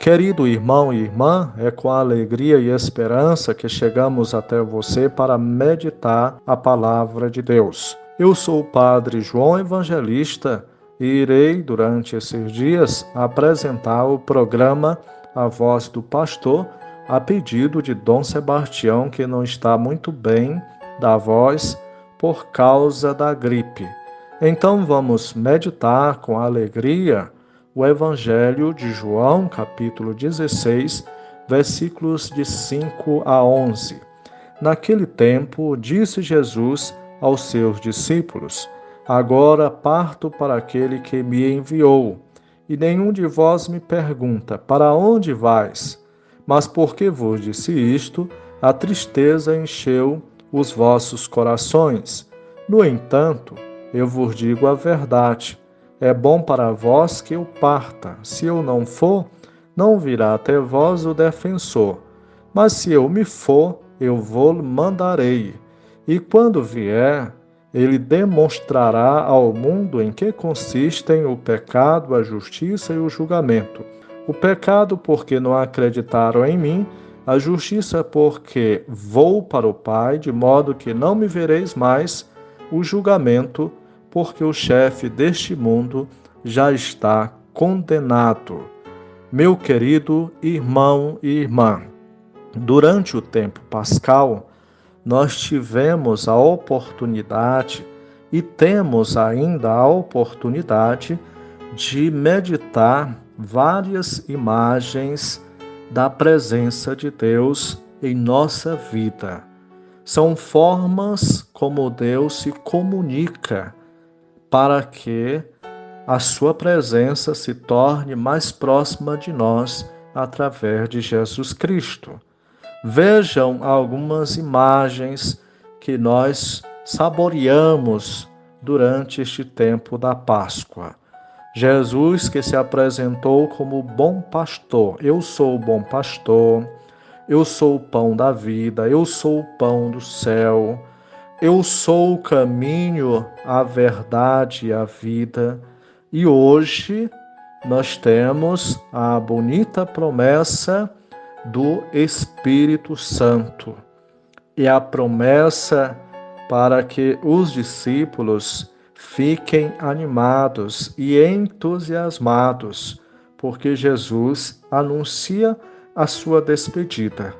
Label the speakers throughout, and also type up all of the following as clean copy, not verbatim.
Speaker 1: Querido irmão e irmã, é com alegria e esperança que chegamos até você para meditar a palavra de Deus. Eu sou o Padre João Evangelista e irei, durante esses dias, apresentar o programa A Voz do Pastor, a pedido de Dom Sebastião, que não está muito bem da voz por causa da gripe. Então vamos meditar com alegria o Evangelho de João, capítulo 16, versículos de 5 a 11. Naquele tempo, disse Jesus aos seus discípulos: Agora parto para aquele que me enviou, e nenhum de vós me pergunta: Para onde vais? Mas porque vos disse isto, a tristeza encheu os vossos corações. No entanto, eu vos digo a verdade. É bom para vós que eu parta. Se eu não for, não virá até vós o defensor. Mas se eu me for, eu vou mandarei. E quando vier, ele demonstrará ao mundo em que consistem o pecado, a justiça e o julgamento. O pecado, porque não acreditaram em mim, a justiça, porque vou para o Pai, de modo que não me vereis mais, o julgamento, porque o chefe deste mundo já está condenado. Meu querido irmão e irmã, durante o tempo pascal, nós tivemos a oportunidade e temos ainda a oportunidade de meditar várias imagens da presença de Deus em nossa vida. São formas como Deus se comunica para que a sua presença se torne mais próxima de nós através de Jesus Cristo. Vejam algumas imagens que nós saboreamos durante este tempo da Páscoa. Jesus que se apresentou como bom pastor. Eu sou o bom pastor, eu sou o pão da vida, eu sou o pão do céu. Eu sou o caminho, a verdade e a vida. E hoje nós temos a bonita promessa do Espírito Santo. E a promessa para que os discípulos fiquem animados e entusiasmados, porque Jesus anuncia a sua despedida.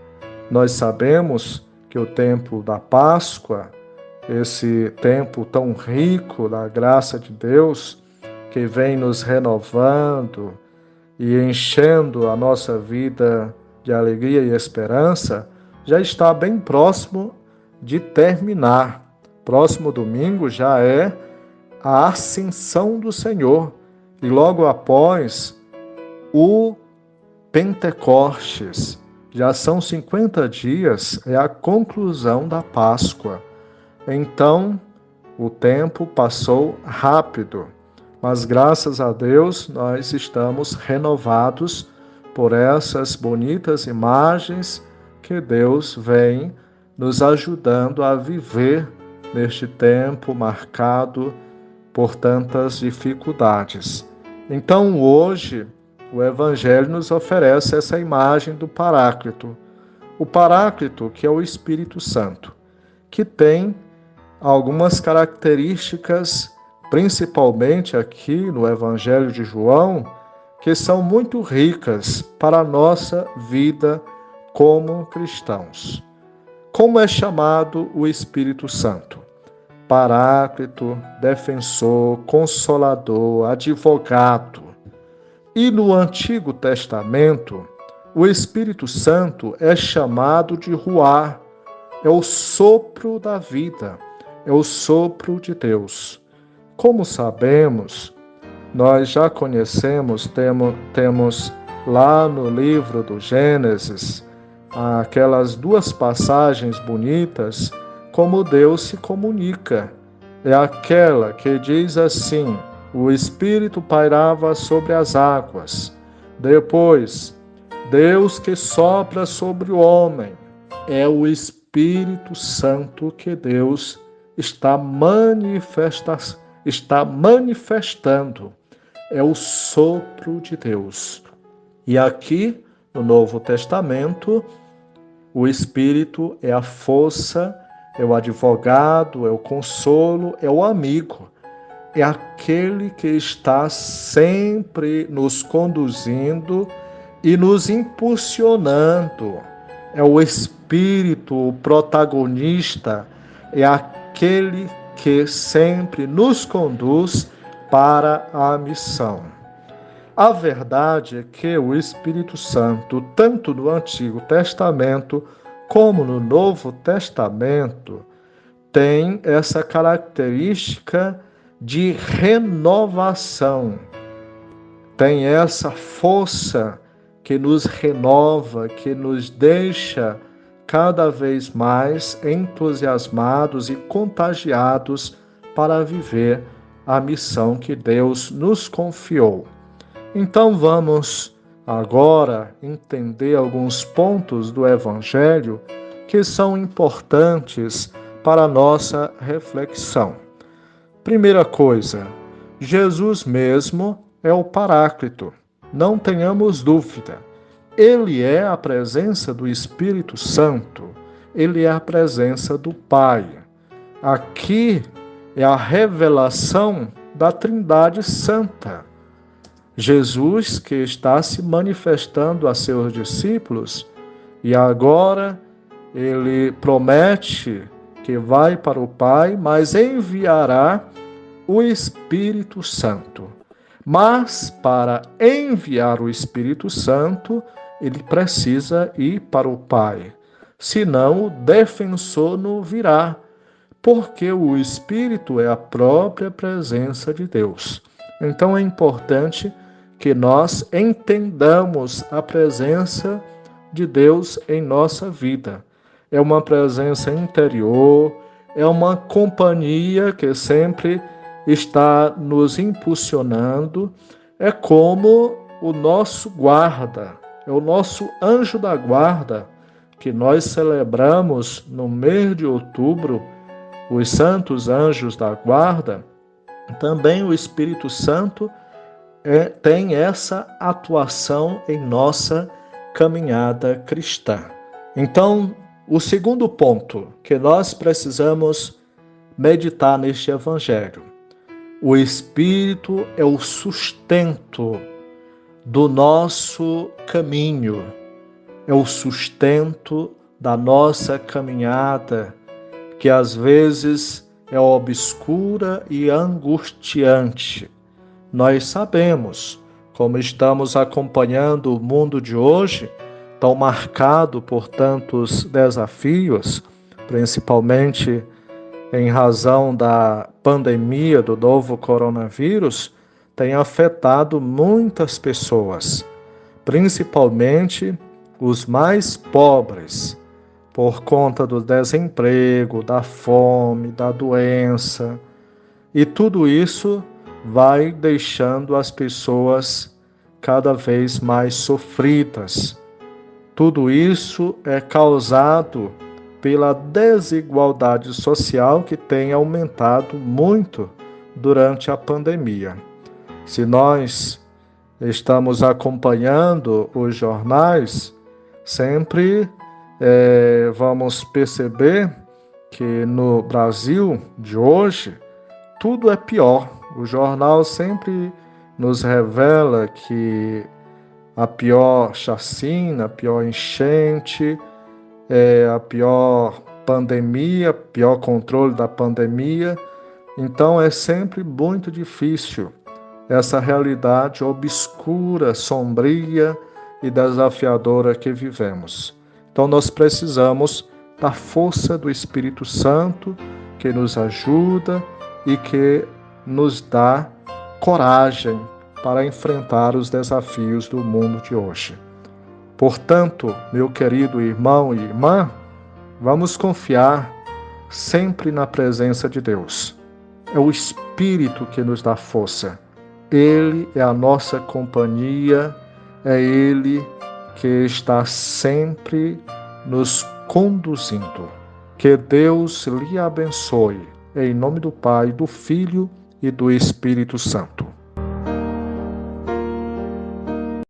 Speaker 1: Nós sabemos que o tempo da Páscoa, esse tempo tão rico da graça de Deus, que vem nos renovando e enchendo a nossa vida de alegria e esperança, já está bem próximo de terminar. Próximo domingo já é a ascensão do Senhor e logo após o Pentecostes. Já são 50 dias, é a conclusão da Páscoa. Então, o tempo passou rápido, mas graças a Deus nós estamos renovados por essas bonitas imagens que Deus vem nos ajudando a viver neste tempo marcado por tantas dificuldades. Então, hoje, o Evangelho nos oferece essa imagem do Paráclito. O Paráclito, que é o Espírito Santo, que tem algumas características, principalmente aqui no Evangelho de João, que são muito ricas para a nossa vida como cristãos. Como é chamado o Espírito Santo? Paráclito, defensor, consolador, advogado. E no Antigo Testamento, o Espírito Santo é chamado de Ruá, é o sopro da vida, é o sopro de Deus. Como sabemos, nós já conhecemos, temos lá no livro do Gênesis, aquelas duas passagens bonitas, como Deus se comunica. É aquela que diz assim: o Espírito pairava sobre as águas. Depois, Deus que sopra sobre o homem. É o Espírito Santo que Deus está manifestando. É o sopro de Deus. E aqui, no Novo Testamento, o Espírito é a força, é o advogado, é o consolo, é o amigo. É aquele que está sempre nos conduzindo e nos impulsionando. É o Espírito, o protagonista, é aquele que sempre nos conduz para a missão. A verdade é que o Espírito Santo, tanto no Antigo Testamento como no Novo Testamento, tem essa característica de renovação. Tem essa força que nos renova, que nos deixa cada vez mais entusiasmados e contagiados para viver a missão que Deus nos confiou. Então vamos agora entender alguns pontos do Evangelho que são importantes para a nossa reflexão. Primeira coisa, Jesus mesmo é o Paráclito. Não tenhamos dúvida. Ele é a presença do Espírito Santo. Ele é a presença do Pai. Aqui é a revelação da Trindade Santa. Jesus que está se manifestando a seus discípulos e agora ele promete que vai para o Pai, mas enviará o Espírito Santo. Mas para enviar o Espírito Santo, ele precisa ir para o Pai. Senão o defensor não virá, porque o Espírito é a própria presença de Deus. Então é importante que nós entendamos a presença de Deus em nossa vida. É uma presença interior, é uma companhia que sempre está nos impulsionando, é como o nosso guarda, é o nosso anjo da guarda, que nós celebramos no mês de outubro, os santos anjos da guarda. Também o Espírito Santo tem essa atuação em nossa caminhada cristã. Então, o segundo ponto que nós precisamos meditar neste Evangelho: o Espírito é o sustento do nosso caminho, é o sustento da nossa caminhada, que às vezes é obscura e angustiante. Nós sabemos, como estamos acompanhando o mundo de hoje, tão marcado por tantos desafios, principalmente em razão da pandemia do novo coronavírus, tem afetado muitas pessoas, principalmente os mais pobres, por conta do desemprego, da fome, da doença. E tudo isso vai deixando as pessoas cada vez mais sofridas. Tudo isso é causado pela desigualdade social que tem aumentado muito durante a pandemia. Se nós estamos acompanhando os jornais, sempre vamos perceber que no Brasil de hoje tudo é pior. O jornal sempre nos revela que a pior chacina, a pior enchente, a pior pandemia, pior controle da pandemia. Então é sempre muito difícil essa realidade obscura, sombria e desafiadora que vivemos. Então nós precisamos da força do Espírito Santo que nos ajuda e que nos dá coragem para enfrentar os desafios do mundo de hoje. Portanto, meu querido irmão e irmã, vamos confiar sempre na presença de Deus. É o Espírito que nos dá força. Ele é a nossa companhia, é Ele que está sempre nos conduzindo. Que Deus lhe abençoe. Em nome do Pai, do Filho e do Espírito Santo.